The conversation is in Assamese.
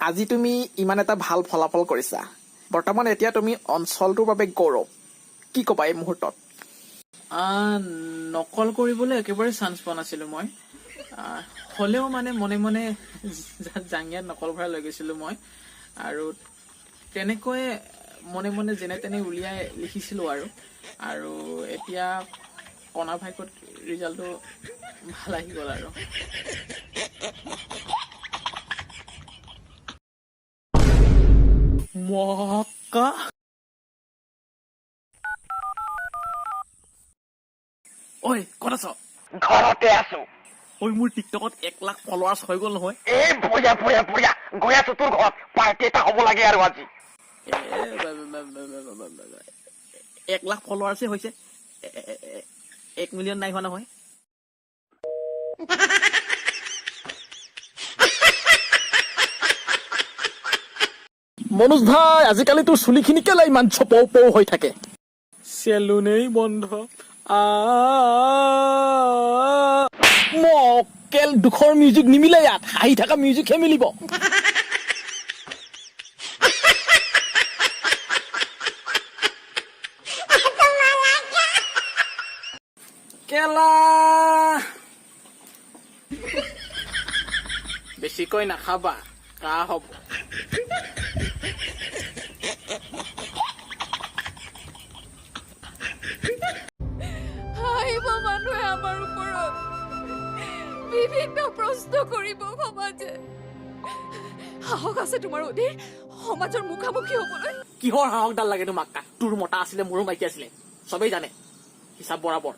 আজি তুমি ইমান এটা ভাল ফলাফল কৰিছা বৰ্তমান এতিয়া তুমি অঞ্চলটোৰ বাবে গৌৰৱ কি ক'বা এই মুহূৰ্তত নকল কৰিবলৈ একেবাৰে চান্স পোৱা নাছিলো মই হলেও মানে মনে মনে জাংগিয়ান নকল ভৰাই লৈ গৈছিলো মই আৰু তেনেকৈ মনে মনে যেনে তেনে উলিয়াই লিখিছিলো আৰু এতিয়া কণা ভাইকত ৰিজাল্টটো ভাল আহি গ'ল আৰু মক্কা ঐ ক'ত আছ ঘৰতে আছো ঐ মোৰ টিকটকত 1 লাখ ফলোৱাৰ্ছ হৈ গ'ল নহয় এই বঢ়িয়া বঢ়িয়া বঢ়িয়া গৈ আছো তোৰ ঘৰত পাৰ্টি এটা হ'ব লাগে আৰু আজি 1 লাখ ফলোৱাৰ্ছে হৈছে 1 মিলিয়ন নাই হোৱা নহয় মনোজ ভাই আজিকালি তোৰ চুলিখিনি কেলে ইমান চপৌ পৌ হৈ থাকে চেলুনেই বন্ধ মকেল দুখৰ মিউজিক নিমিলে ইয়াত হাঁহি থকা মিউজিকহে মিলিব কেলা বেছিকৈ নাখাবা কাহ হ'ব আহিব মানুহে আমাৰ ওপৰত বিভিন্ন প্ৰশ্ন কৰিব সমাজে সাহস আছে তোমাৰ অধীৰ সমাজৰ মুখামুখি হ'বলৈ কিহৰ সাহসডাল লাগে তোমাক তোৰ মতা আছিলে মোৰো মাইকী আছিলে চবেই জানে হিচাপ বৰাবৰ